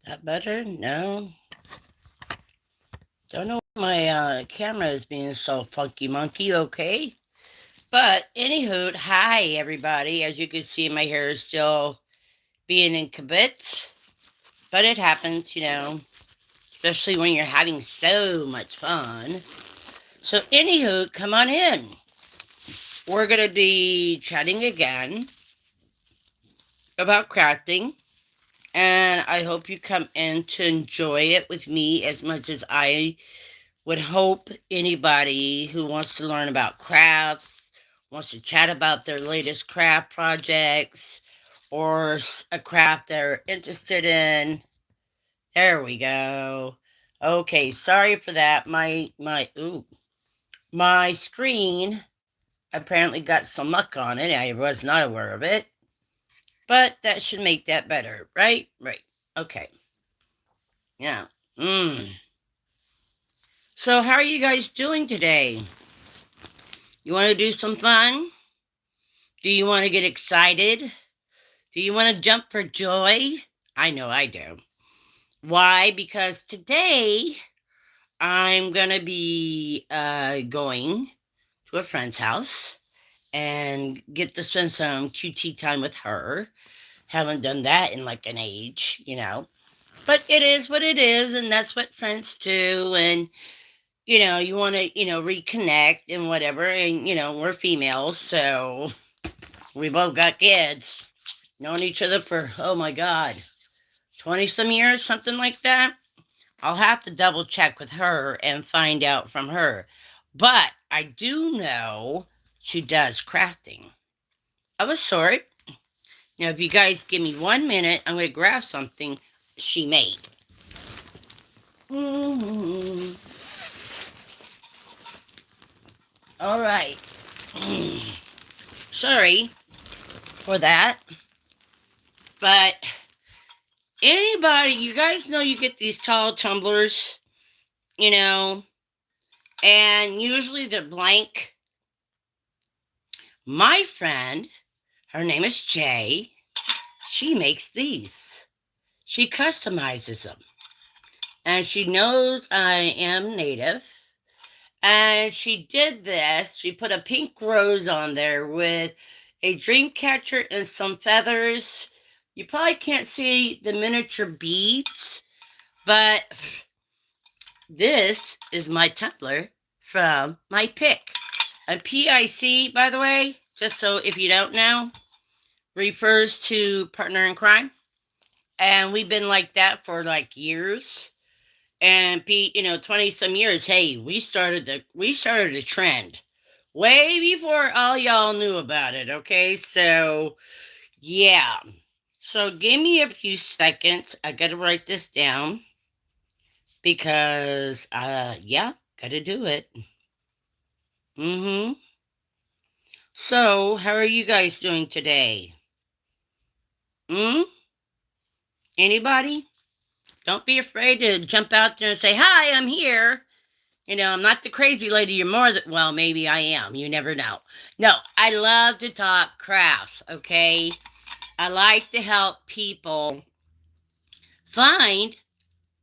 That better? No. Don't know why my camera is being so funky monkey, okay? But anywho, hi everybody. As you can see, my hair is still being in kibitz. But it happens, especially when you're having so much fun. So anywho, come on in. We're gonna be chatting again about crafting. And I hope you come in to enjoy it with me as much as I would hope anybody who wants to learn about crafts, wants to chat about their latest craft projects, or a craft they're interested in. There we go. Okay, sorry for that. My screen apparently got some muck on it. I was not aware of it. But that should make that better, right? Right. Okay. Yeah. So how are you guys doing today? You want to do some fun? Do you want to get excited? Do you want to jump for joy? I know I do. Why? Because today I'm going to be going to a friend's house and get to spend some QT time with her. Haven't done that in like an age. But it is what it is, and that's what friends do. And you want to, reconnect and whatever. And, we're females, so we both got kids. Known each other for, oh my God, 20 some years, something like that. I'll have to double check with her and find out from her. But I do know she does crafting of a sort. Now, if you guys give me 1 minute, I'm going to grab something she made. All right. Sorry for that. But anybody, you guys know you get these tall tumblers, and usually they're blank. My friend, her name is Jay, she makes these. She customizes them. And she knows I am native. And she did this. She put a pink rose on there with a dream catcher and some feathers. You probably can't see the miniature beads, but this is my tumbler from my pick. A PIC, by the way, just so if you don't know, refers to partner in crime. And we've been like that for like years. And 20 some years. Hey, we started a trend way before all y'all knew about it. Okay, so yeah. So give me a few seconds. I gotta write this down because yeah, gotta do it. So how are you guys doing today? Anybody? Don't be afraid to jump out there and say, hi, I'm here. I'm not the crazy lady. You're more than, well, maybe I am. You never know. No, I love to talk crafts, okay? I like to help people find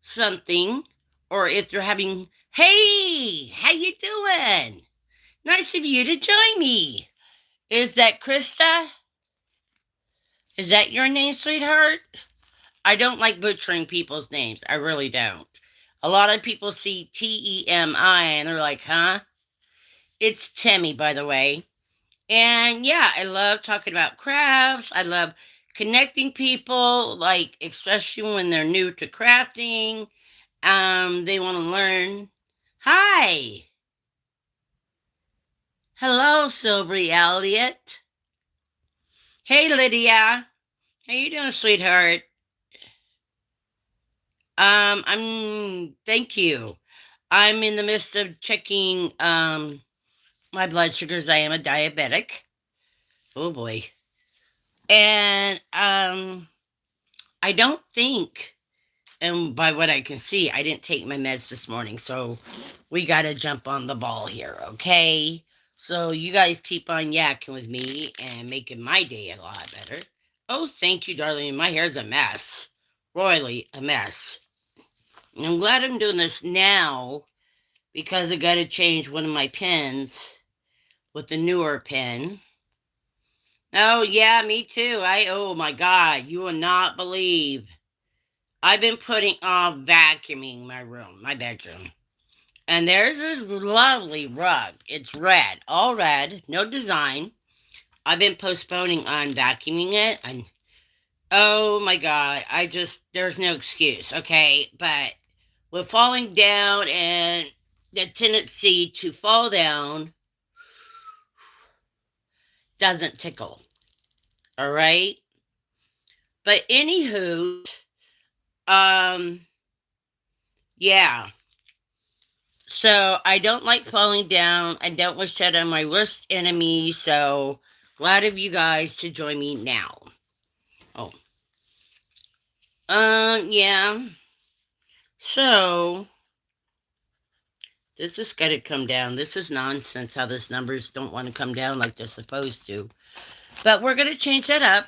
something, or if they're having, hey, how you doing? Nice of you to join me. Is that Krista? Is that your name, sweetheart? I don't like butchering people's names. I really don't. A lot of people see Temi and they're like, huh? It's Temi, by the way. And yeah, I love talking about crafts. I love connecting people, like especially when they're new to crafting. They want to learn. Hi. Hello, Silvery Elliot. Hey, Lydia. How you doing, sweetheart? Thank you. I'm in the midst of checking, my blood sugars. I am a diabetic. Oh boy. And, I don't think, and by what I can see, I didn't take my meds this morning, so we gotta jump on the ball here, okay? So you guys keep on yakking with me and making my day a lot better. Oh, thank you, darling. My hair's a mess. royally a mess. And I'm glad I'm doing this now because I got to change one of my pens with the newer pen. Oh, yeah, me too. Oh my God, you will not believe. I've been putting off vacuuming my room, my bedroom. And there's this lovely rug. It's red, all red, no design. I've been postponing on vacuuming it. And oh my God, there's no excuse, okay? But with falling down and the tendency to fall down doesn't tickle, all right? But anywho, yeah. So I don't like falling down. I don't wish that on my worst enemy. So glad of you guys to join me now. Oh, yeah. So this has got to come down. This is nonsense how these numbers don't want to come down like they're supposed to. But we're going to change that up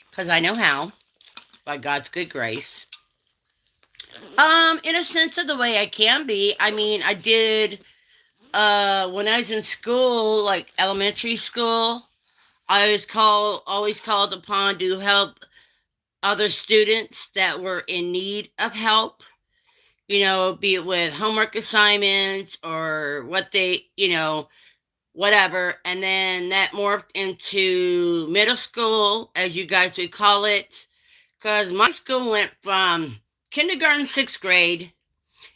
because I know how, by God's good grace. In a sense of the way I can be. I mean, I did, when I was in school, like elementary school, I was always called upon to help other students that were in need of help, be it with homework assignments or what they, whatever. And then that morphed into middle school, as you guys would call it, because my school went from kindergarten, 6th grade,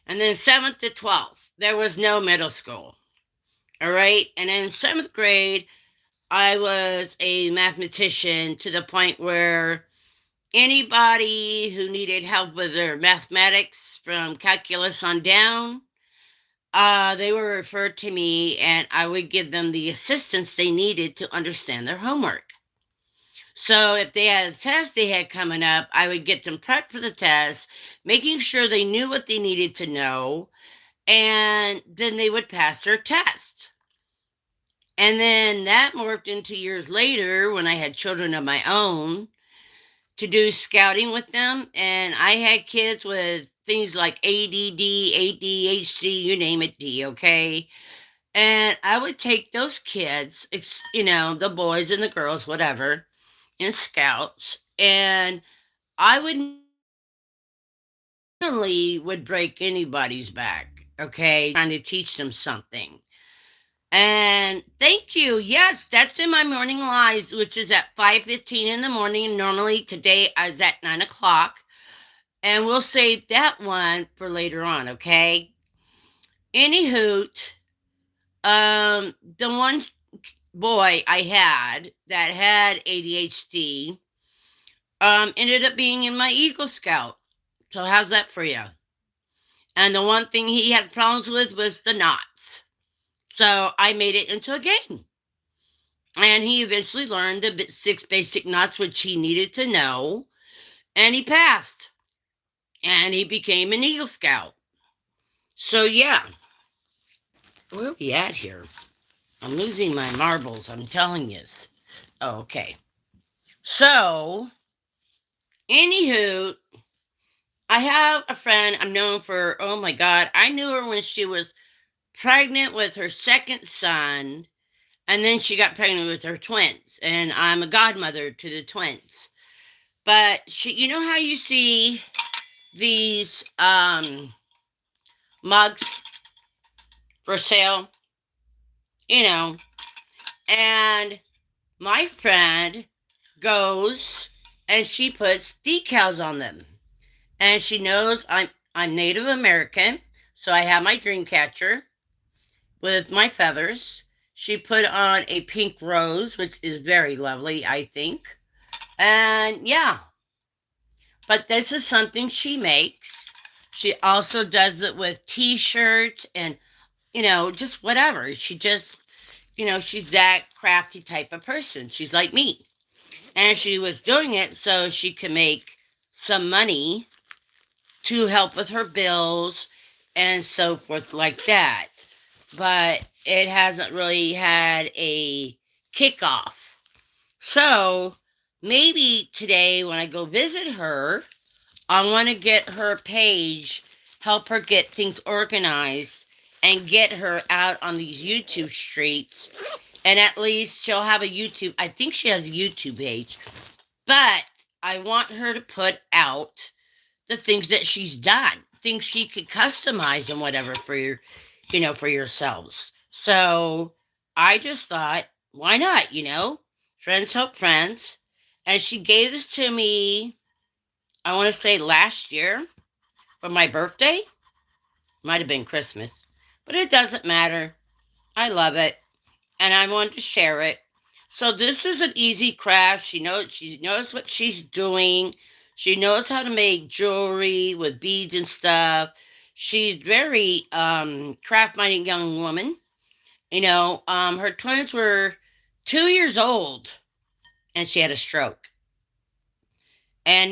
and then 7th to 12th. There was no middle school. All right. And in 7th grade, I was a mathematician to the point where anybody who needed help with their mathematics from calculus on down, they were referred to me, and I would give them the assistance they needed to understand their homework. So if they had a test they had coming up, I would get them prepped for the test, making sure they knew what they needed to know, and then they would pass their test. And then that morphed into years later when I had children of my own to do scouting with them. And I had kids with things like ADD, ADHD, you name it, D, okay? And I would take those kids, the boys and the girls, whatever, in scouts, and I would break anybody's back, okay, trying to teach them something. And thank you. Yes, that's in my morning lives, which is at 5:15 in the morning. Normally today I was at 9 o'clock. And we'll save that one for later on, okay? Anywho, the one boy I had that had ADHD ended up being in my Eagle Scout. So how's that for you? And the one thing he had problems with was the knots. So I made it into a game. And he eventually learned the 6 basic knots, which he needed to know. And he passed. And he became an Eagle Scout. So, yeah. Where are we at here? I'm losing my marbles, I'm telling you. Oh, okay. So, anywho, I have a friend I'm known for, oh my God, I knew her when she was pregnant with her second son, and then she got pregnant with her twins, and I'm a godmother to the twins. But you know how you see these mugs for sale, and my friend goes and she puts decals on them, and she knows I'm Native American, so I have my dream catcher with my feathers. She put on a pink rose, which is very lovely, I think. And yeah, but this is something she makes. She also does it with t-shirts and, just whatever. She just, she's that crafty type of person. She's like me. And she was doing it so she could make some money to help with her bills and so forth like that. But it hasn't really had a kickoff. So maybe today when I go visit her, I want to get her page, help her get things organized, and get her out on these YouTube streets. And at least she'll have a YouTube. I think she has a YouTube page. But I want her to put out the things that she's done, things she could customize and whatever for for yourselves. So I just thought, why not, Friends help friends. And she gave this to me, I want to say last year for my birthday. Might have been Christmas, but it doesn't matter. I love it, and I wanted to share it. So this is an easy craft. She knows what she's doing. She knows how to make jewelry with beads and stuff. She's very craft-minded young woman. Her twins were 2 years old, and she had a stroke. And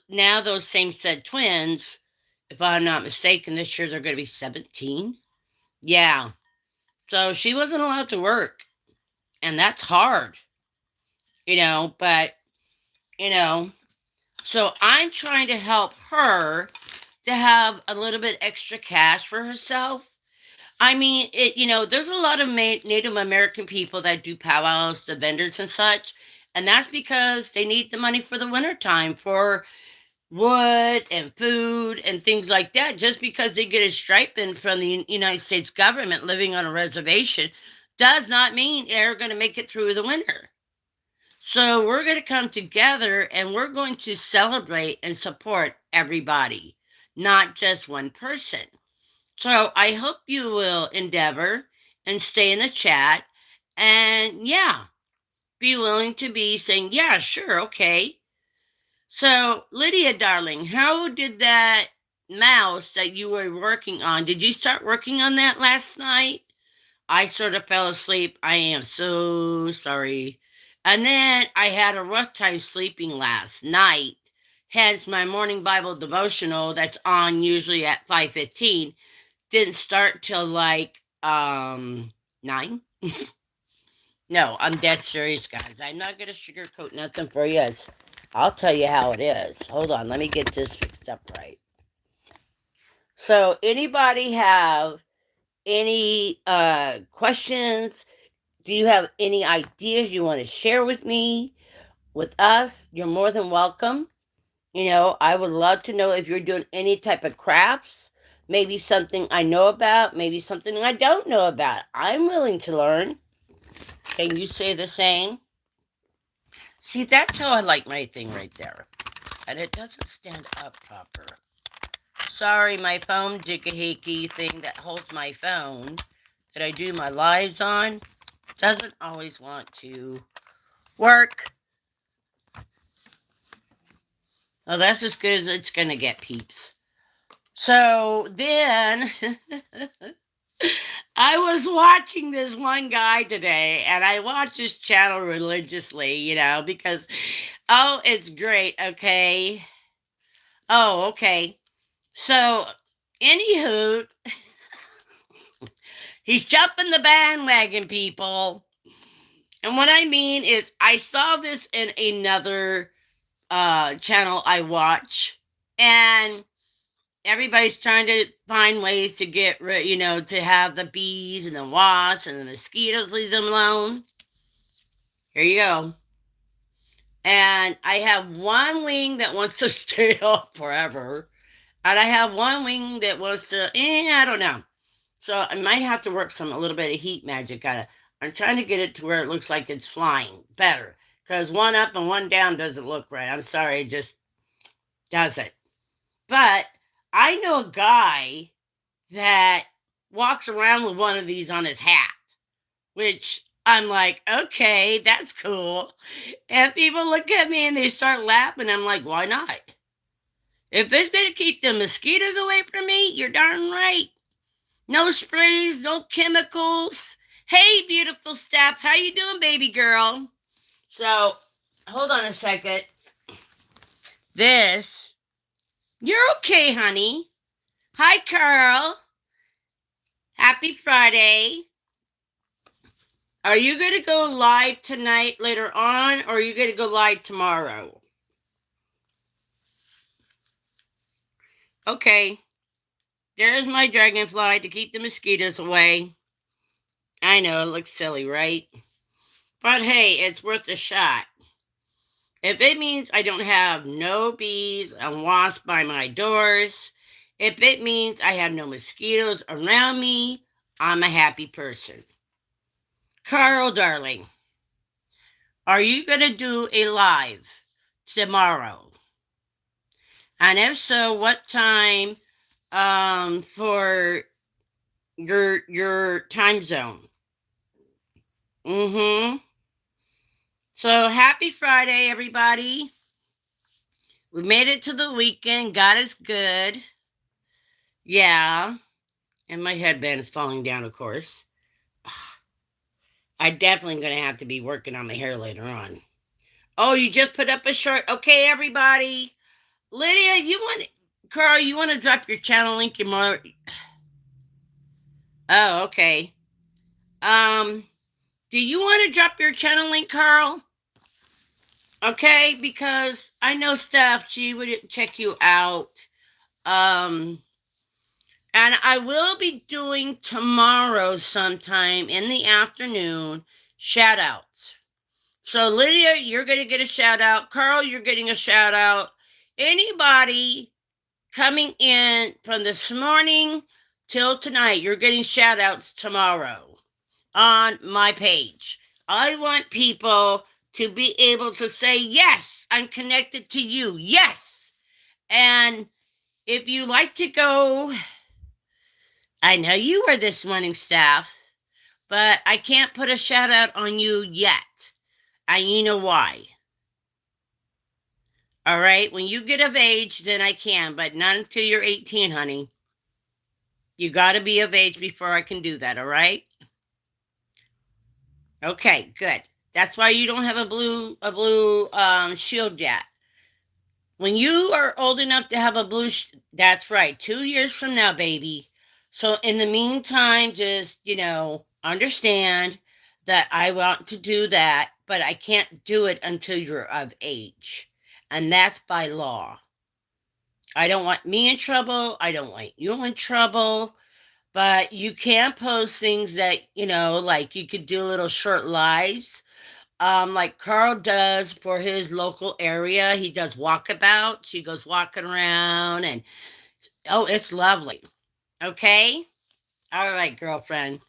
now those same said twins, if I'm not mistaken, this year they're going to be 17. Yeah. So she wasn't allowed to work. And that's hard, but, you know, so I'm trying to help her to have a little bit extra cash for herself. I mean, there's a lot of Native American people that do powwows, the vendors and such. And that's because they need the money for the wintertime for wood and food and things like that. Just because they get a stipend from the United States government living on a reservation does not mean they're going to make it through the winter. So we're going to come together and we're going to celebrate and support everybody, not just one person. So I hope you will endeavor and stay in the chat and be willing to be saying, yeah, sure, okay. So, Lydia, darling, how did that mouse that you were working on, did you start working on that last night? I sort of fell asleep. I am so sorry. And then I had a rough time sleeping last night. Hence, my morning Bible devotional that's on usually at 5:15 didn't start till like 9. No, I'm dead serious, guys. I'm not going to sugarcoat nothing for you. I'll tell you how it is. Hold on, let me get this fixed up right. So, anybody have any questions? Do you have any ideas you want to share with me, with us? You're more than welcome. I would love to know if you're doing any type of crafts, maybe something I know about, maybe something I don't know about. I'm willing to learn. Can you say the same? See, that's how I like my thing right there. And it doesn't stand up proper. Sorry, my phone jigahiki thing that holds my phone that I do my lives on doesn't always want to work. Well, that's as good as it's going to get, peeps. So then I was watching this one guy today, and I watch his channel religiously, because, it's great, okay? Oh, okay. So, anywho, he's jumping the bandwagon, people. And what I mean is, I saw this in another channel I watch, and everybody's trying to find ways to get rid, to have the bees and the wasps and the mosquitoes, leave them alone. Here you go. And I have one wing that wants to stay up forever. And I have one wing that wants to, I don't know. So I might have to work a little bit of heat magic on it. I'm trying to get it to where it looks like it's flying better. Because one up and one down doesn't look right. I'm sorry, it just doesn't. But I know a guy that walks around with one of these on his hat, which I'm like, okay, that's cool. And people look at me and they start laughing. I'm like, why not? If it's going to keep the mosquitoes away from me, you're darn right. No sprays, no chemicals. Hey, beautiful Steph, how you doing, baby girl? So, hold on a second. You're okay, honey. Hi, Carl. Happy Friday. Are you going to go live tonight later on, or are you going to go live tomorrow? Okay, there's my dragonfly to keep the mosquitoes away. I know, it looks silly, right? But hey, it's worth a shot. If it means I don't have no bees and wasps by my doors, if it means I have no mosquitoes around me, I'm a happy person. Carl, darling, are you going to do a live tomorrow? And if so, what time for your time zone? So happy Friday, everybody. We made it to the weekend. God is good. Yeah. And my headband is falling down, of course. I definitely am going to have to be working on my hair later on. Oh, you just put up a short. Okay, everybody. Lydia, Carl, you want to drop your channel link? Your mother. Oh, okay. Do you want to drop your channel link, Carl? Okay, because I know Steph, she would check you out. And I will be doing tomorrow sometime in the afternoon shout outs. So Lydia, you're going to get a shout out. Carl, you're getting a shout out. Anybody coming in from this morning till tonight, you're getting shout outs tomorrow on my page. I want people to be able to say, yes, I'm connected to you. Yes. And if you like to go, I know you were this morning, Steph, but I can't put a shout out on you yet. And you know why. All right, when you get of age, then I can, but not until you're 18, honey. You got to be of age before I can do that, all right? Okay, good. That's why you don't have a blue shield yet. When you are old enough to have a blue, that's right, 2 years from now, baby. So in the meantime, just, understand that I want to do that, but I can't do it until you're of age. And that's by law. I don't want me in trouble. I don't want you in trouble. But you can post things that, like you could do little short lives. Like Carl does for his local area. He does walkabouts. He goes walking around and, oh, it's lovely. Okay? All right, girlfriend.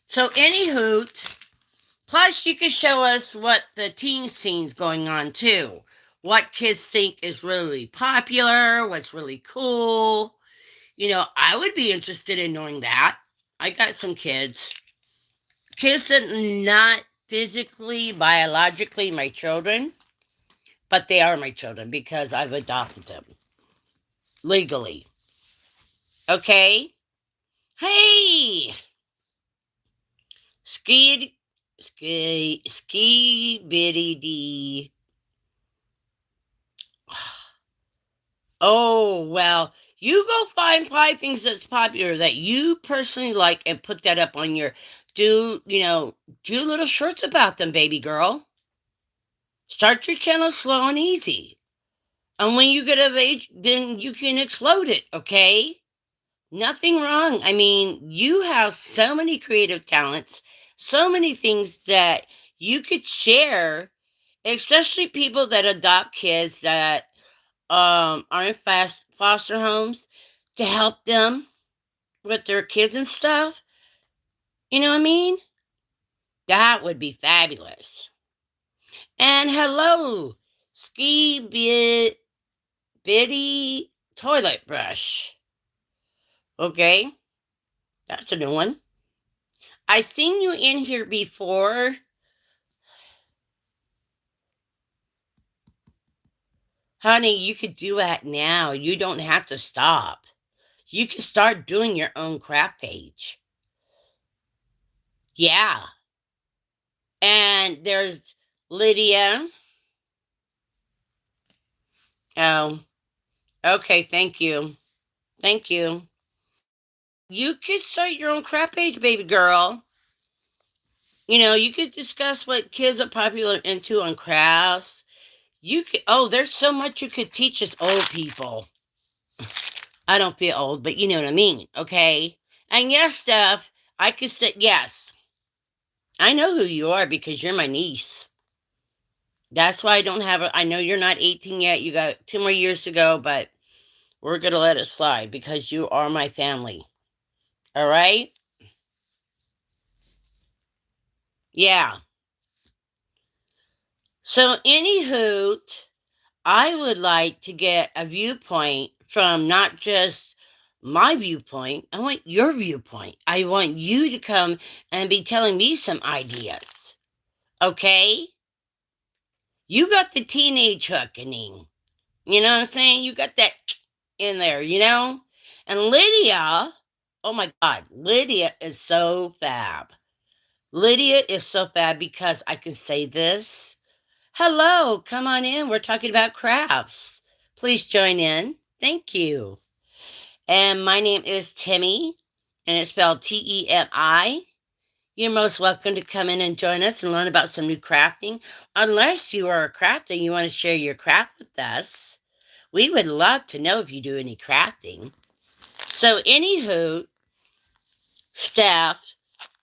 So, any hoot. Plus, you can show us what the teen scene's going on, too. What kids think is really popular, what's really cool. I would be interested in knowing that. I got some kids. Kids that are not physically, biologically my children, but they are my children because I've adopted them. Legally. Okay? Hey! Ski bitty dee. Oh, well, you go find 5 things that's popular that you personally like and put that up on your, do little shorts about them, baby girl. Start your channel slow and easy. And when you get of age, then you can explode it, okay? Nothing wrong. I mean, you have so many creative talents, so many things that you could share, especially people that adopt kids that are in foster homes, to help them with their kids and stuff. You know what I mean? That would be fabulous. And hello, bitty toilet brush. Okay, that's a new one. I've seen you in here before. Honey, you could do that now. You don't have to stop. You can start doing your own craft page. Yeah. And there's Lydia. Oh, okay. Thank you. Thank you. You could start your own craft page, baby girl. You could discuss what kids are popular into on crafts. There's so much you could teach us old people. I don't feel old, but you know what I mean, okay? And yes, Steph, I could say, yes, I know who you are because you're my niece. That's why I don't have a, I know you're not 18 yet. You got 2 more years to go, but we're going to let it slide because you are my family. All right? Yeah. So, anywho, I would like to get a viewpoint from not just my viewpoint. I want your viewpoint. I want you to come and be telling me some ideas. Okay? You got the teenage hookening. You know what I'm saying? You got that in there, you know? And Lydia, oh my God, Lydia is so fab. Lydia is so fab because I can say this. Hello, come on in. We're talking about crafts. Please join in. Thank you. And my name is Temi, and it's spelled Temi. You're most welcome to come in and join us and learn about some new crafting. Unless you are a crafter and you want to share your craft with us, we would love to know if you do any crafting. So, anywho, Steph,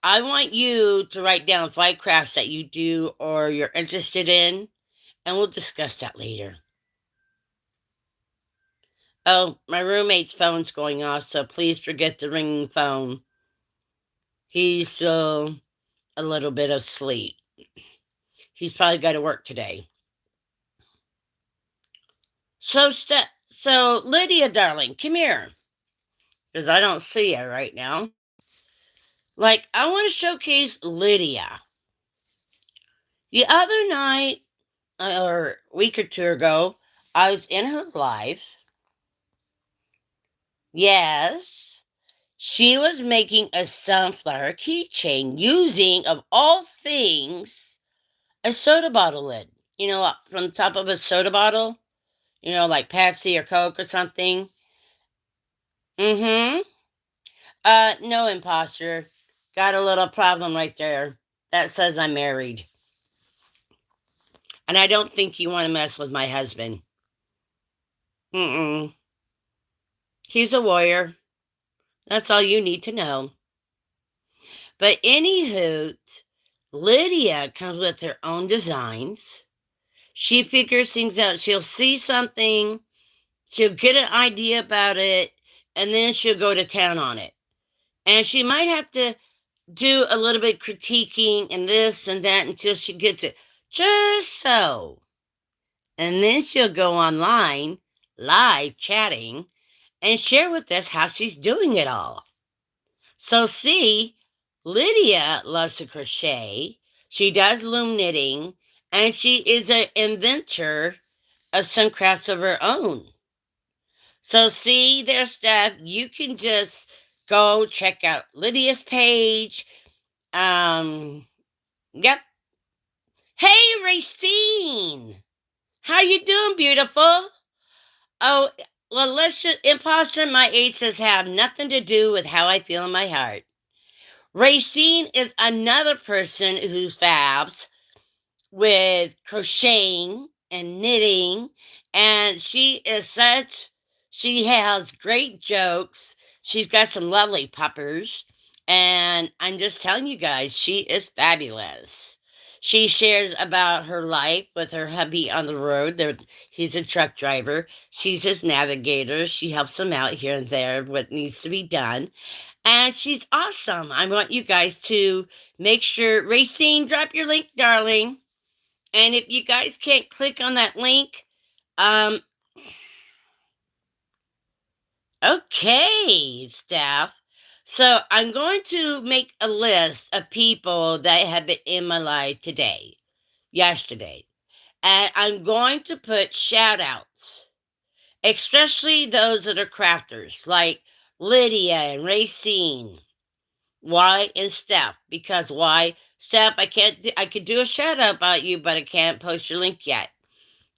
I want you to write down 5 crafts that you do or you're interested in, and we'll discuss that later. Oh, my roommate's phone's going off, so please forget the ringing phone. He's still a little bit asleep. He's probably got to work today. So Lydia, darling, come here, because I don't see her right now. Like, I want to showcase Lydia. The other night, or a week or two ago, I was in her live. Yes, she was making a sunflower keychain using, of all things, a soda bottle lid. You know, from the top of a soda bottle. You know, like Pepsi or Coke or something. Mm-hmm. No, imposter. Got a little problem right there. That says I'm married. And I don't think you want to mess with my husband. Mm-mm. He's a warrior. That's all you need to know. But anywho, Lydia comes with her own designs. She figures things out. She'll see something, she'll get an idea about it, and then she'll go to town on it. And she might have to do a little bit critiquing and this and that until she gets it just so. And then she'll go online, live chatting, and share with us how she's doing it all. So, see, Lydia loves to crochet. She does loom knitting, and she is an inventor of some crafts of her own. So, see, their stuff. You can just go check out Lydia's page. Yep. Hey, Racine! How you doing, beautiful? Oh, well, let's just, imposter my age says have nothing to do with how I feel in my heart. Racine is another person who's fabs with crocheting and knitting, and she has great jokes. She's got some lovely puppers, and I'm just telling you guys, she is fabulous. She shares about her life with her hubby on the road. He's a truck driver. She's his navigator. She helps him out here and there, what needs to be done. And she's awesome. I want you guys to make sure, Racine, drop your link, darling. And if you guys can't click on that link, okay, staff. So I'm going to make a list of people that have been in my life yesterday. And I'm going to put shout outs, especially those that are crafters, like Lydia and Racine. Why and Steph? Because why? Steph, I could do a shout out about you, but I can't post your link yet.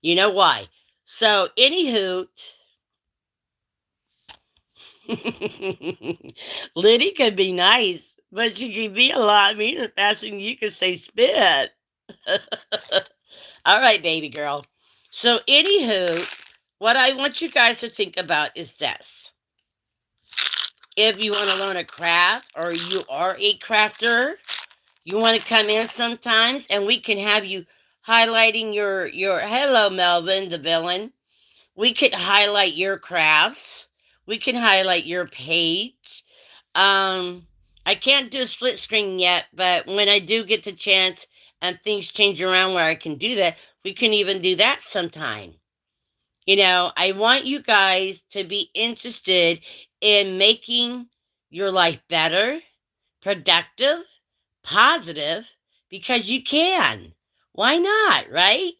You know why? So, anywho, Liddy could be nice, but she could be a lot meaner faster than you could say spit. All right, baby girl. So, anywho, what I want you guys to think about is this. If you want to learn a craft or you are a crafter, you want to come in sometimes and we can have you highlighting your hello Melvin the villain. We could highlight your crafts. We can highlight your page. Um, I can't do split screen yet, but when I do get the chance and things change around where I can do that, we can even do that sometime. I want you guys to be interested in making your life better, productive, positive, because you can. Why not, right?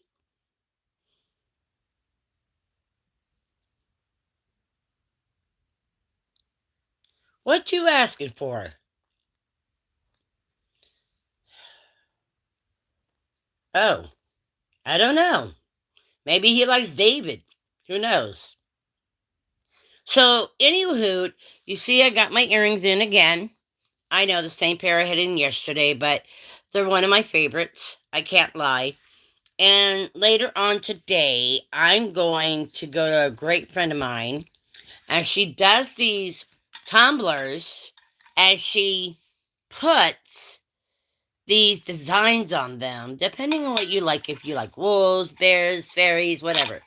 What you asking for? Oh, I don't know. Maybe he likes David. Who knows? So, anywho, you see, I got my earrings in again. I know the same pair I had in yesterday, but they're one of my favorites. I can't lie. And later on today, I'm going to go to a great friend of mine, and she does these tumblers, and she puts these designs on them, depending on what you like. If you like wolves, bears, fairies, whatever.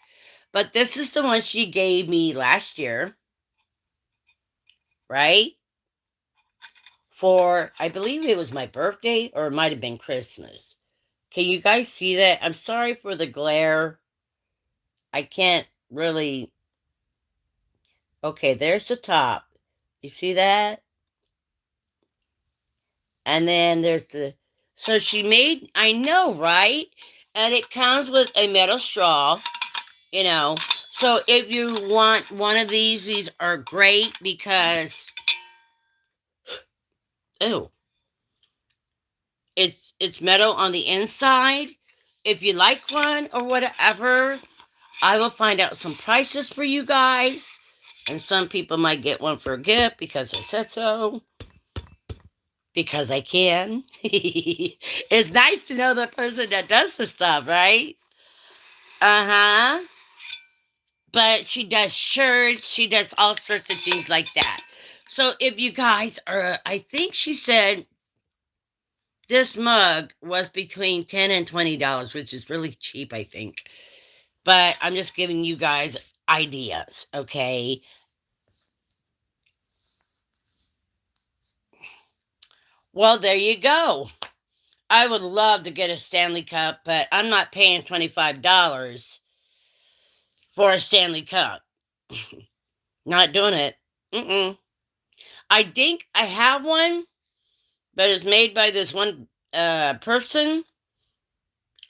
But this is the one she gave me last year, right? For, I believe it was my birthday, or it might have been Christmas. Can you guys see that? I'm sorry for the glare. I can't really. Okay, there's the top. You see that? And then there's the. So she made, I know, right? And it comes with a metal straw, you know. So if you want one of these are great because, oh, it's metal on the inside. If you like one or whatever, I will find out some prices for you guys. And some people might get one for a gift because I said so. Because I can. It's nice to know the person that does the stuff, right? Uh-huh. But she does shirts, she does all sorts of things like that. So if you guys are, I think she said this mug was between $10 and $20, which is really cheap, I think. But I'm just giving you guys ideas, okay? Well, there you go. I would love to get a Stanley Cup, but I'm not paying $25 for a Stanley Cup. Not doing it. Mm-mm. I think I have one, but it's made by this one person,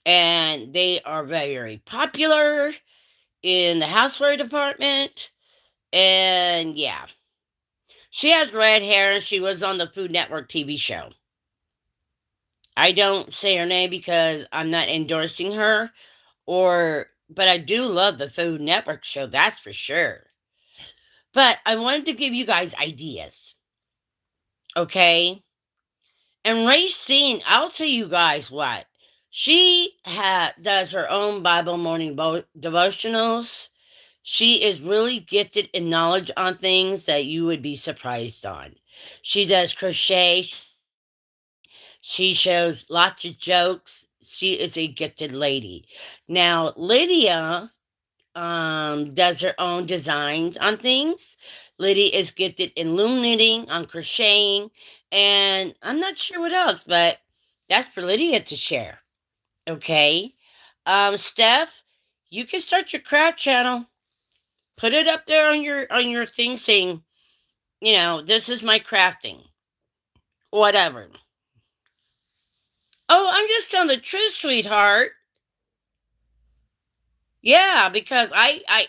and they are very popular in the houseware department. And yeah, she has red hair, and she was on the Food Network TV show. I don't say her name because I'm not endorsing her, but I do love the Food Network show, that's for sure. But I wanted to give you guys ideas, okay? And Racine, I'll tell you guys what. She does her own Bible morning devotionals. She is really gifted in knowledge on things that you would be surprised on. She does crochet. She shows lots of jokes. She is a gifted lady. Now, Lydia does her own designs on things. Lydia is gifted in loom knitting, on crocheting, and I'm not sure what else, but that's for Lydia to share. Okay. Steph, you can start your craft channel. Put it up there on your thing saying, this is my crafting. Whatever. Oh, I'm just telling the truth, sweetheart. Yeah, because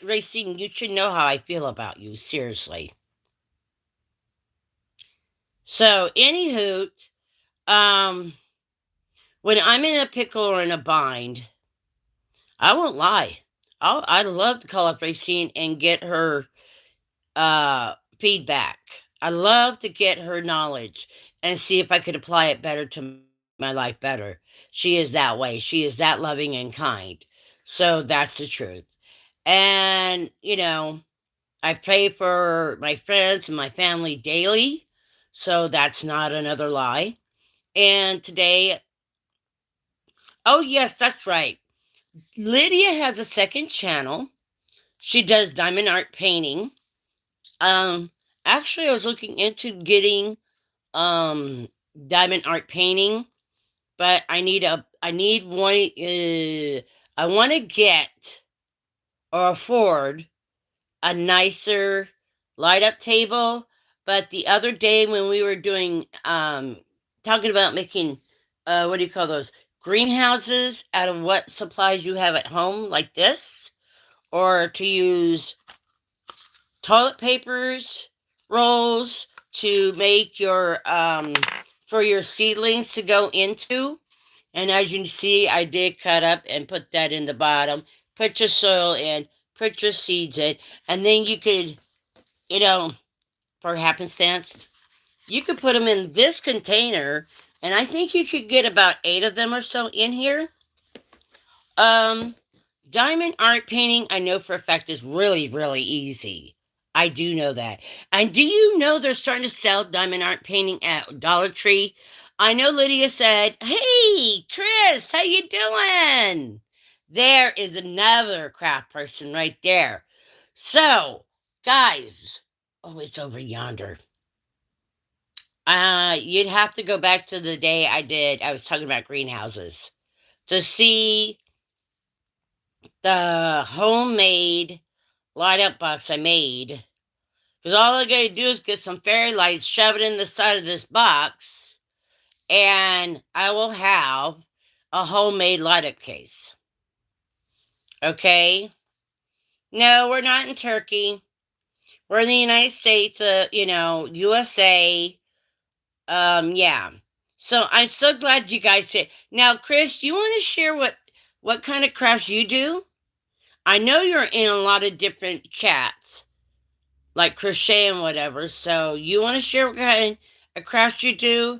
Racine, you should know how I feel about you, seriously. So, anywho, um, when I'm in a pickle or in a bind, I won't lie. I'd love to call up Racine and get her feedback. I love to get her knowledge and see if I could apply it better to my life better. She is that way. She is that loving and kind. So that's the truth. And, I pray for my friends and my family daily, so that's not another lie. And today, oh yes, that's right. Lydia has a second channel. She does diamond art painting. Um, Actually, I was looking into getting diamond art painting, but I need one. I want to get or afford a nicer light up table. But the other day when we were doing talking about making what do you call those, greenhouses out of what supplies you have at home, like this, or to use toilet papers rolls to make your for your seedlings to go into. And as you can see, I did cut up and put that in the bottom. Put your soil in, put your seeds in, and then you could, you know, for happenstance, you could put them in this container, and I think you could get about 8 of them or so in here. Um, Diamond art painting, I know for a fact, is really, really easy. I do know that. And do you know they're starting to sell diamond art painting at Dollar Tree? I know Lydia said, "Hey, Chris, how you doing?" There is another craft person right there. So, guys, oh, it's over yonder. You'd have to go back to the day I was talking about greenhouses to see the homemade light up box I made. Because all I gotta do is get some fairy lights, shove it in the side of this box, and I will have a homemade light up case. Okay? No, we're not in Turkey. We're in the United States, USA. Yeah. So I'm so glad you guys said. Now, Chris, you want to share what kind of crafts you do? I know you're in a lot of different chats, like crochet and whatever. So you want to share what kind of crafts you do?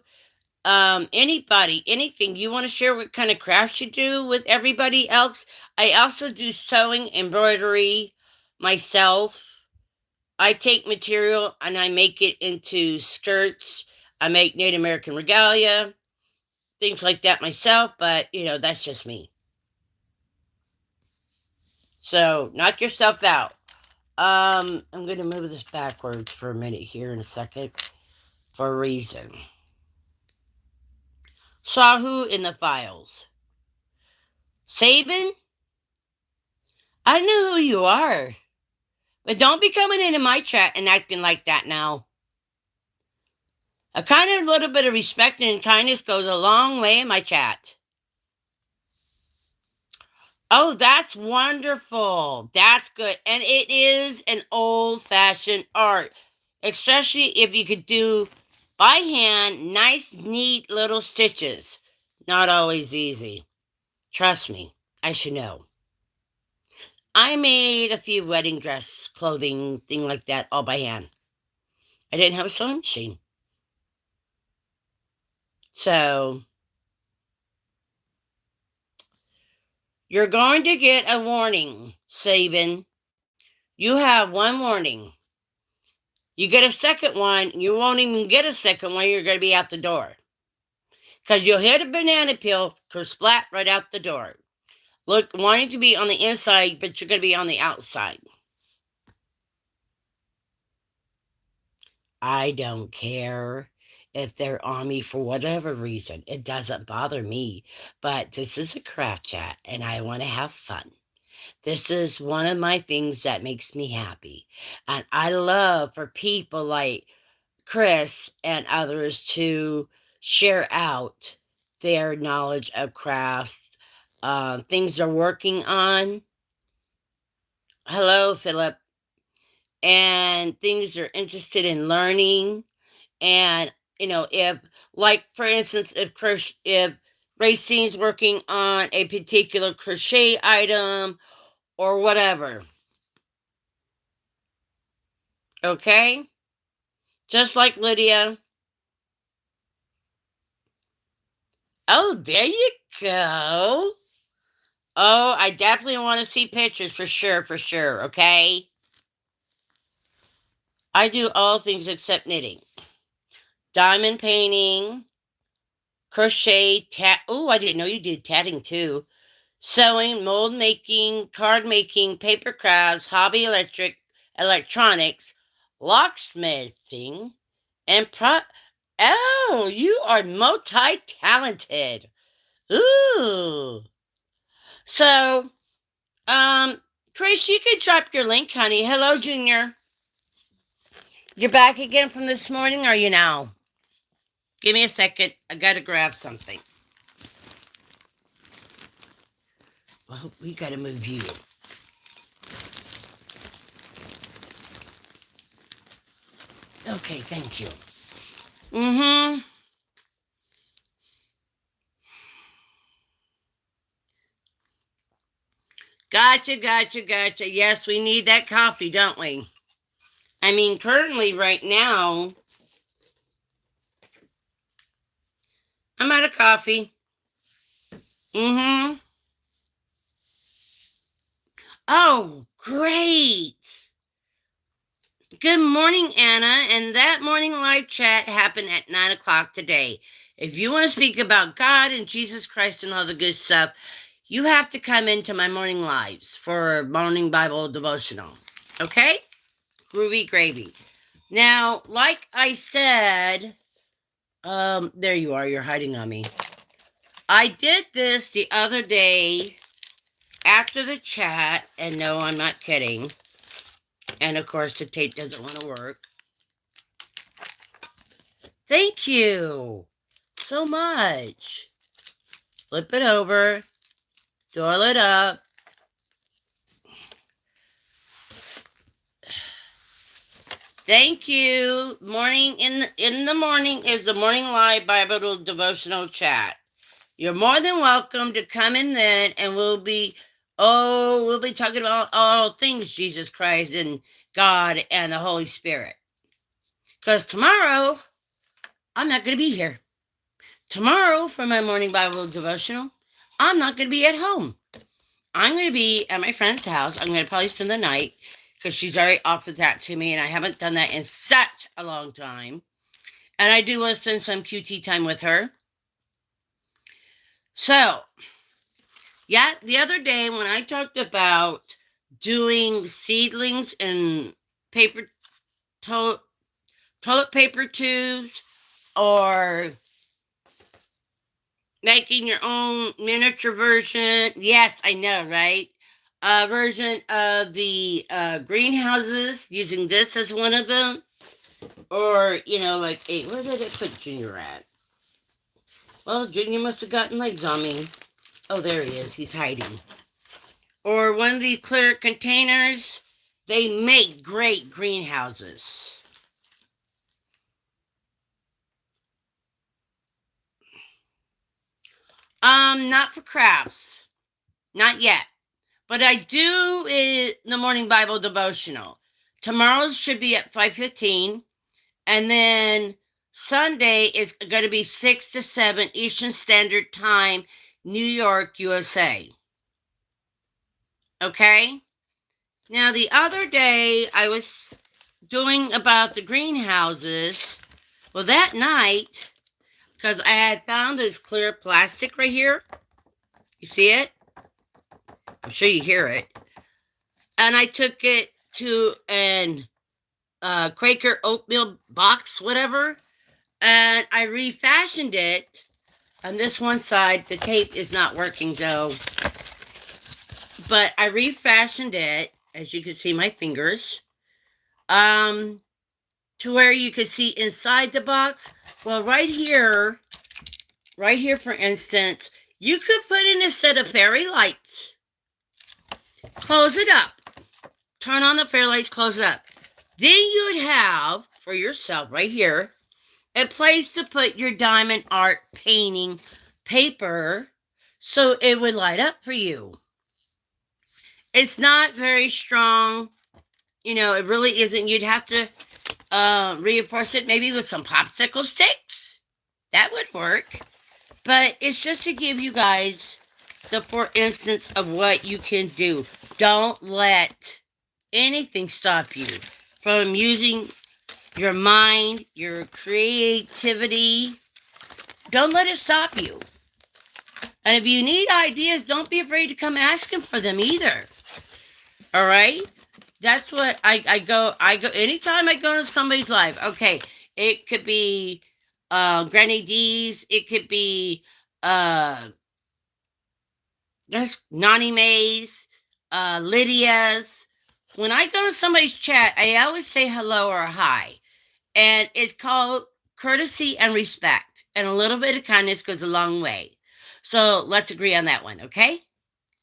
Anybody, anything you want to share what kind of crafts you do with everybody else? I also do sewing, embroidery myself. I take material and I make it into skirts. I make Native American regalia, things like that myself, but that's just me. So knock yourself out. I'm going to move this backwards for a minute here in a second for a reason. Sahu in the files. Sabin? I know who you are. But don't be coming into my chat and acting like that now. A kind of little bit of respect and kindness goes a long way in my chat. Oh, that's wonderful. That's good. And it is an old-fashioned art. Especially if you could do by hand nice, neat little stitches. Not always easy. Trust me, I should know. I made a few wedding dress, clothing, thing like that, all by hand. I didn't have a sewing machine. So, you're going to get a warning, Sabin. You have one warning. You get a second one, you won't even get a second one, you're going to be out the door. Because you'll hit a banana peel, splat right out the door. Look, wanting to be on the inside, but you're going to be on the outside. I don't care if they're on me for whatever reason. It doesn't bother me. But this is a craft chat, and I want to have fun. This is one of my things that makes me happy. And I love for people like Chris and others to share out their knowledge of crafts, things they're working on. Hello, Philip. And things they're interested in learning. And, if, like, for instance, if Racine's working on a particular crochet item or whatever. Okay? Just like Lydia. Oh, there you go. Oh, I definitely want to see pictures for sure, okay? I do all things except knitting. Diamond painting, crochet, I didn't know you did tatting too. Sewing, mold making, card making, paper crafts, hobby electronics, locksmithing, and Oh, you are multi-talented. Ooh. So, Chris, you could drop your link, honey. Hello, Junior. You're back again from this morning, are you now? Give me a second. I gotta grab something. Well, we gotta move you. Okay, thank you. Mm-hmm. Gotcha. Yes, we need that coffee, don't we? I mean, currently, right now, I'm out of coffee. Mm-hmm. Oh, great. Good morning, Anna. And that morning live chat happened at 9 o'clock today. If you want to speak about God and Jesus Christ and all the good stuff, you have to come into my morning lives for morning Bible devotional. Okay? Groovy gravy. Now, like I said, there you are. You're hiding on me. I did this the other day after the chat, and no, I'm not kidding. And of course, the tape doesn't want to work. Thank you so much. Flip it over. Doil it up. Thank you. Morning in the morning is the morning live Bible devotional chat. You're more than welcome to come in then, and we'll be talking about all things Jesus Christ and God and the Holy Spirit. Because tomorrow, I'm not going to be here. Tomorrow, for my morning Bible devotional, I'm not going to be at home. I'm going to be at my friend's house. I'm going to probably spend the night because she's already offered that to me, and I haven't done that in such a long time. And I do want to spend some QT time with her. So, yeah, the other day when I talked about doing seedlings in toilet paper tubes, or making your own miniature version. Yes, I know, right? Version of the greenhouses, using this as one of them. Or, like, hey, where did I put Junior at? Well, Junior must have gotten legs on me. Oh, there he is. He's hiding. Or one of these clear containers. They make great greenhouses. Not for crafts. Not yet. But I do the morning Bible devotional. Tomorrow's should be at 5:15. And then Sunday is going to be 6 to 7 Eastern Standard Time, New York, USA. Okay? Now, the other day, I was doing about the greenhouses. Well, that night, because I had found this clear plastic right here. You see it? I'm sure you hear it. And I took it to an Quaker oatmeal box, whatever. And I refashioned it. On this one side, the tape is not working, though. But I refashioned it, as you can see my fingers, to where you could see inside the box. Well, right here, for instance, you could put in a set of fairy lights. Close it up. Turn on the fairy lights, close it up. Then you would have, for yourself, right here, a place to put your diamond art painting paper so it would light up for you. It's not very strong. It really isn't. You'd have to reinforce it maybe with some popsicle sticks. That would work. But it's just to give you guys the for instance of what you can do. Don't let anything stop you from using your mind, your creativity. Don't let it stop you. And if you need ideas, don't be afraid to come asking for them either. All right? That's what I go anytime I go to somebody's life. Okay, it could be Granny D's, it could be that's Nani Mae's, Lydia's. When I go to somebody's chat, I always say hello or hi. And it's called courtesy and respect. And a little bit of kindness goes a long way. So let's agree on that one, okay?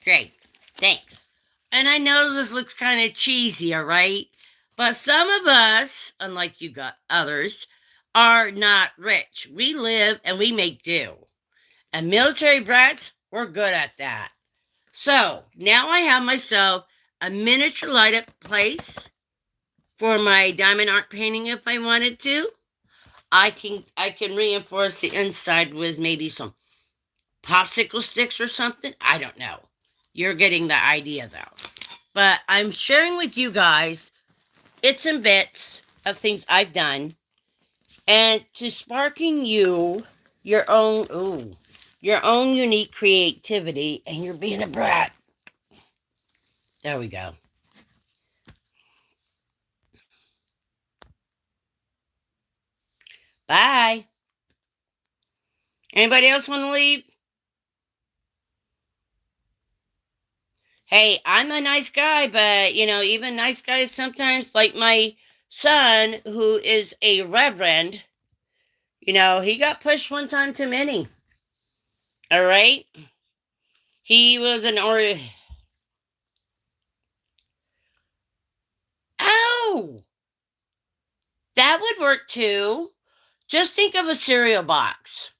Great. Thanks. And I know this looks kind of cheesy, all right? But some of us, unlike you got others, are not rich. We live and we make do. And military brats, we're good at that. So now I have myself a miniature light up place for my diamond art painting if I wanted to. I can reinforce the inside with maybe some popsicle sticks or something. I don't know. You're getting the idea though. But I'm sharing with you guys bits and bits of things I've done, and to sparking you your own unique creativity, and you're being a brat. There we go. Bye. Anybody else want to leave? Hey, I'm a nice guy, but even nice guys sometimes, like my son, who is a reverend, he got pushed one time too many. All right? He was an Oh! That would work too. Just think of a cereal box.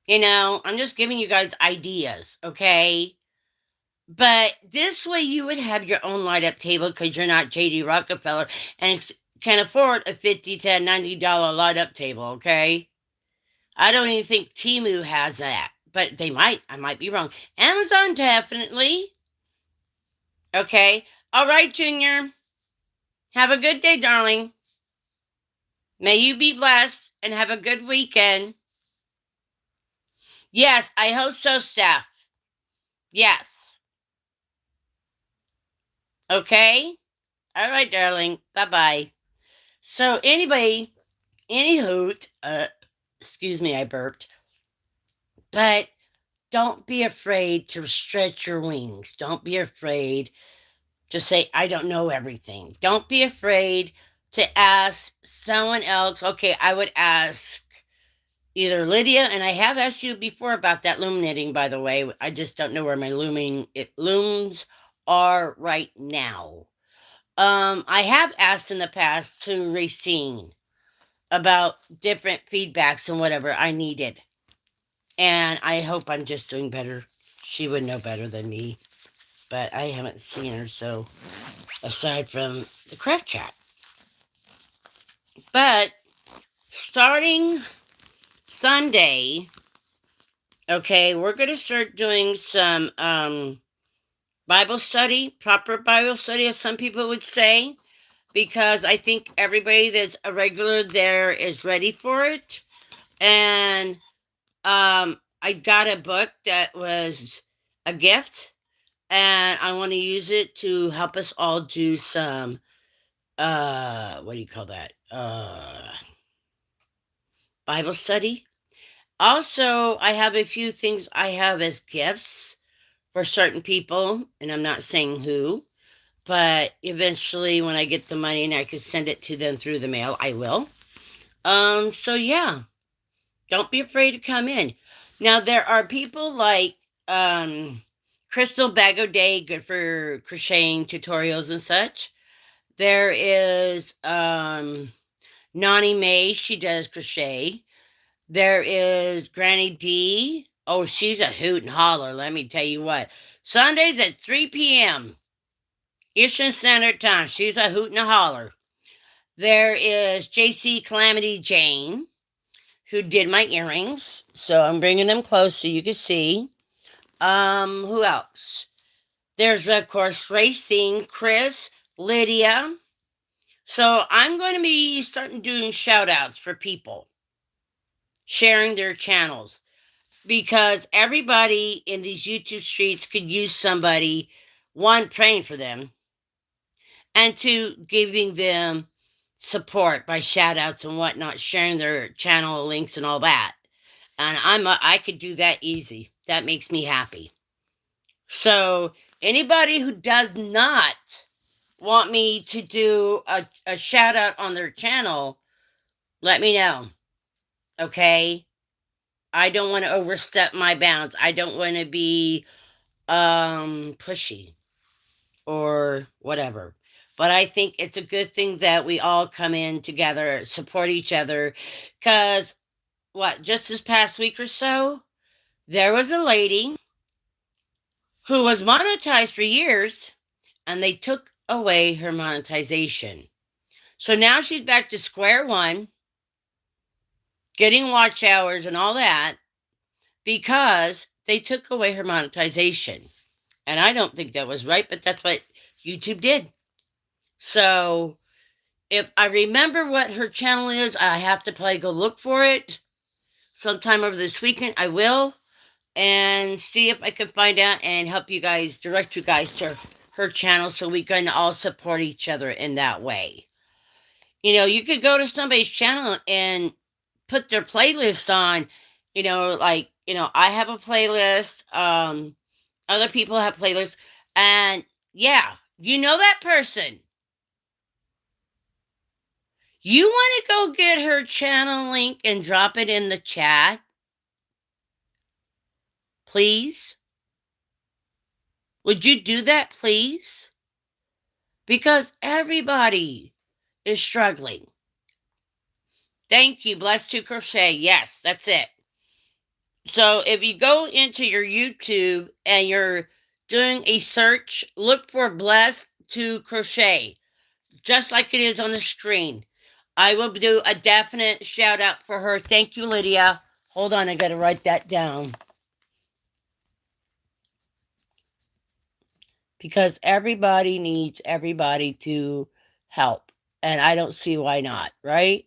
I'm just giving you guys ideas, okay? But this way you would have your own light up table because you're not JD Rockefeller and can afford a $50 to $90 light up table, okay? I don't even think Temu has that, but they might. I might be wrong. Amazon definitely. Okay. All right, Junior. Have a good day, darling. May you be blessed and have a good weekend. Yes, I hope so, Steph. Yes. Okay? All right, darling. Bye-bye. So, anyway, any hoot, excuse me, I burped. But don't be afraid to stretch your wings. Don't be afraid to say, I don't know everything. Don't be afraid to ask someone else. Okay, I would ask either Lydia, and I have asked you before about that loom knitting, by the way. I just don't know where my looms are right now. I have asked in the past to Racine about different feedbacks and whatever I needed. And I hope I'm just doing better. She would know better than me. But I haven't seen her, so aside from the craft chat. But starting Sunday, okay, we're going to start doing some Bible study, proper Bible study, as some people would say, because I think everybody that's a regular there is ready for it. And I got a book that was a gift, and I want to use it to help us all do some, what do you call that? Bible study. Also, I have a few things I have as gifts for certain people, and I'm not saying who, but eventually when I get the money and I can send it to them through the mail, I will. So yeah, don't be afraid to come in. Now, there are people like Crystal Day, good for crocheting tutorials and such. There is Nani Mae, she does crochet. There is Granny D. Oh, she's a hoot and holler, let me tell you what. Sundays at 3 p.m. Eastern Standard Time. She's a hoot and a holler. There is JC Calamity Jane, who did my earrings. So I'm bringing them close so you can see. Who else? There's, of course, Racing, Chris, Lydia. So I'm going to be starting doing shout outs for people sharing their channels, because everybody in these YouTube streets could use somebody, one, praying for them, and two, giving them support by shout outs and whatnot, sharing their channel links and all that. And I could do that easy. That makes me happy. So anybody who does not want me to do a shout out on their channel, let me know. Okay? I don't want to overstep my bounds. I don't want to be pushy or whatever. But I think it's a good thing that we all come in together, support each other. Because, just this past week or so, there was a lady who was monetized for years, and they took away her monetization. So now she's back to square one, getting watch hours and all that, because they took away her monetization. And I don't think that was right, but that's what YouTube did. So if I remember what her channel is, I have to probably go look for it sometime over this weekend. I will, and see if I can find out and help you guys, direct you guys to her channel, so we can all support each other in that way. You could go to somebody's channel and put their playlist on, I have a playlist, other people have playlists, and yeah, that person. You want to go get her channel link and drop it in the chat? Please? Would you do that, please? Because everybody is struggling. Thank you. Blessed to Crochet. Yes, that's it. So if you go into your YouTube and you're doing a search, look for Blessed to Crochet, just like it is on the screen. I will do a definite shout out for her. Thank you, Lydia. Hold on, I got to write that down. Because everybody needs everybody to help. And I don't see why not, right?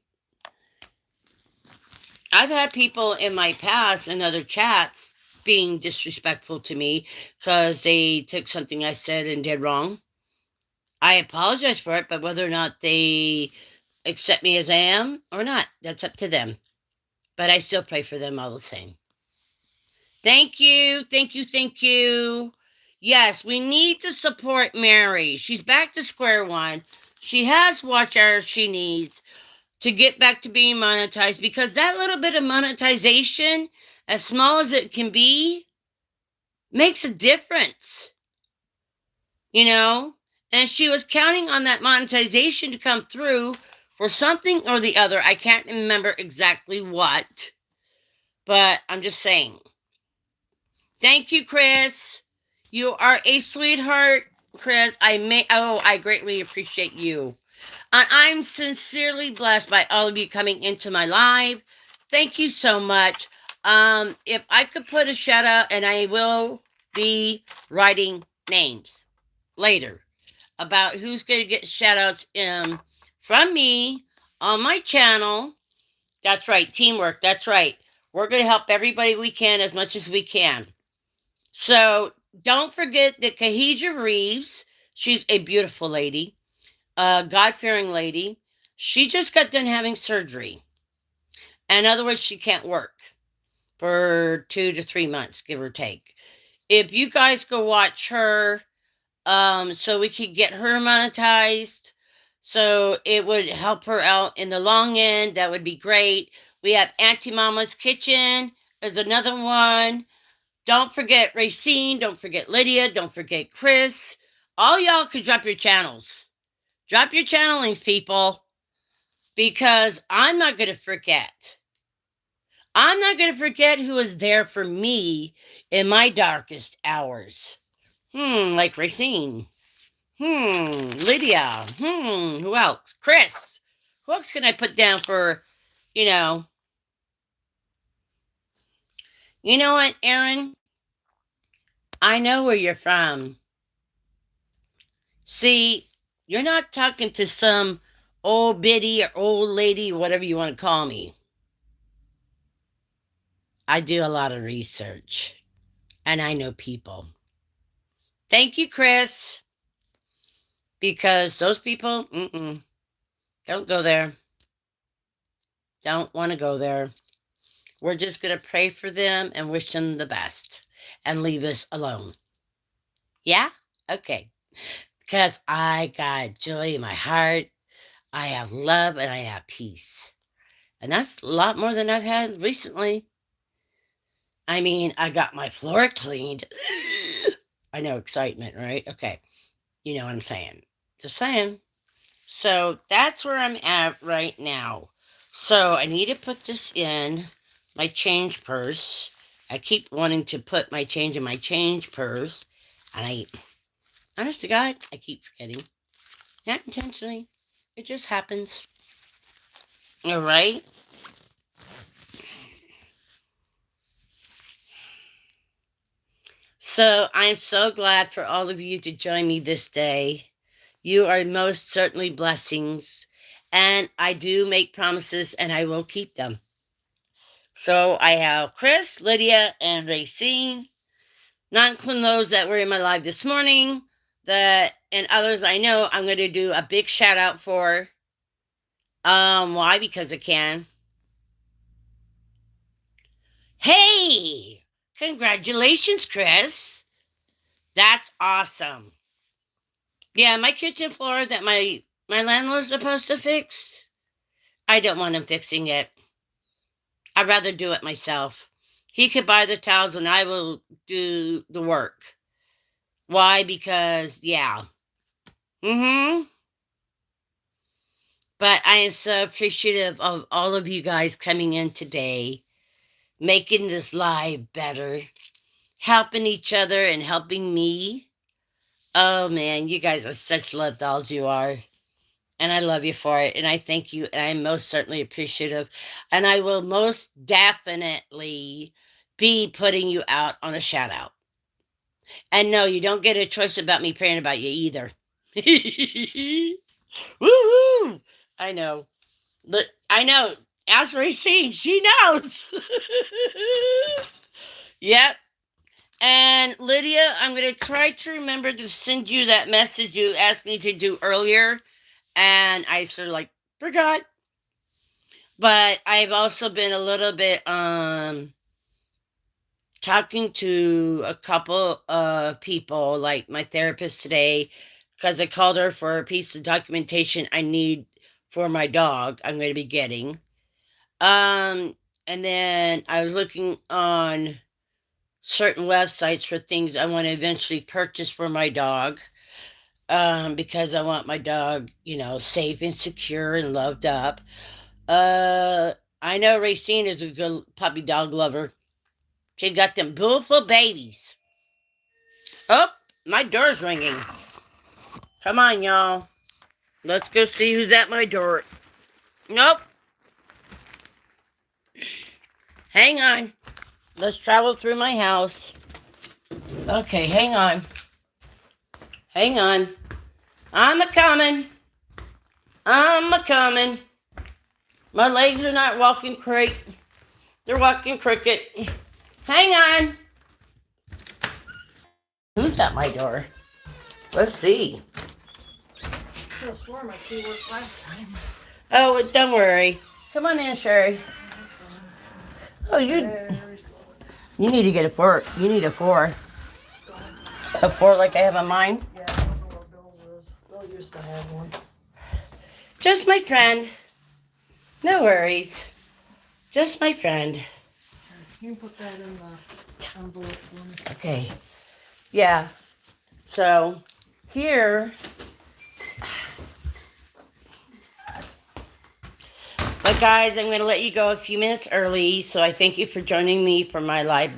I've had people in my past in other chats being disrespectful to me because they took something I said and did wrong. I apologize for it, but whether or not they accept me as I am or not, that's up to them. But I still pray for them all the same. Thank you, thank you, thank you. Yes, we need to support Mary. She's back to square one. She has watch hours she needs to get back to being monetized, because that little bit of monetization, as small as it can be, makes a difference. And she was counting on that monetization to come through for something or the other. I can't remember exactly what, but I'm just saying. Thank you, Chris. You are a sweetheart, Chris. I greatly appreciate you. And I'm sincerely blessed by all of you coming into my live. Thank you so much. If I could put a shout out, and I will be writing names later about who's going to get shout outs from me on my channel. That's right, teamwork. That's right. We're going to help everybody we can as much as we can. So don't forget that Kahija Reeves, she's a beautiful lady, a God-fearing lady. She just got done having surgery. In other words, she can't work for 2 to 3 months, give or take. If you guys go watch her, so we could get her monetized, so it would help her out in the long end, that would be great. We have Auntie Mama's Kitchen is another one. Don't forget Racine. Don't forget Lydia. Don't forget Chris. All y'all could drop your channels. Drop your channel links, people, because I'm not going to forget. I'm not going to forget who was there for me in my darkest hours. Like Racine. Lydia. Who else? Chris. Who else can I put down for, You know what, Aaron? I know where you're from. See, you're not talking to some old biddy or old lady, whatever you want to call me. I do a lot of research, and I know people. Thank you, Chris, because those people, don't go there. Don't want to go there. We're just going to pray for them and wish them the best and leave us alone. Yeah? Okay. Because I got joy in my heart. I have love and I have peace. And that's a lot more than I've had recently. I mean, I got my floor cleaned. I know, excitement, right? Okay. You know what I'm saying. Just saying. So that's where I'm at right now. So I need to put this in my change purse. I keep wanting to put my change in my change purse. And honest to God, I keep forgetting. Not intentionally. It just happens. All right. So I'm so glad for all of you to join me this day. You are most certainly blessings. And I do make promises and I will keep them. So I have Chris, Lydia, and Racine, not including those that were in my live this morning, and others I know I'm going to do a big shout out for. Why? Because I can. Hey! Congratulations, Chris. That's awesome. Yeah, my kitchen floor that my landlord's supposed to fix, I don't want him fixing it. I'd rather do it myself. He could buy the towels and I will do the work. Why? Because, yeah. But I am so appreciative of all of you guys coming in today, making this live better, helping each other and helping me. Oh, man, you guys are such love dolls, you are. And I love you for it. And I thank you. And I'm most certainly appreciative. And I will most definitely be putting you out on a shout out. And no, you don't get a choice about me praying about you either. Woo-hoo! I know. But I know. As Racine, she knows. Yep. And Lydia, I'm going to try to remember to send you that message you asked me to do earlier. And I sort of forgot. But I've also been a little bit talking to a couple of people, like my therapist today, because I called her for a piece of documentation I need for my dog I'm going to be getting. And then I was looking on certain websites for things I want to eventually purchase for my dog. Because I want my dog, safe and secure and loved up. I know Racine is a good puppy dog lover. She got them beautiful babies. Oh, my door's ringing. Come on, y'all. Let's go see who's at my door. Nope. Hang on. Let's travel through my house. Okay, hang on. Hang on. I'm a-coming. I'm a-coming. My legs are not walking straight. They're walking crooked. Hang on. Who's at my door? Let's see. I swore my key worked last time. Oh, don't worry. Come on in, Sherry. Oh, you need to get a 4. You need a 4. A 4 like I have on mine? Yeah, I don't know what Bill's is. Bill used to have one. Just my friend. No worries. Just my friend. You can put that in the envelope for me. Okay. Yeah. So, here. But guys, I'm going to let you go a few minutes early. So I thank you for joining me for my live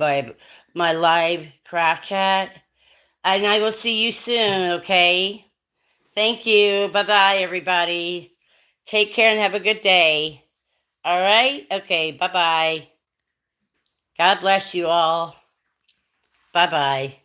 craft chat. And I will see you soon, okay? Thank you. Bye-bye, everybody. Take care and have a good day. All right? Okay, bye-bye. God bless you all. Bye-bye.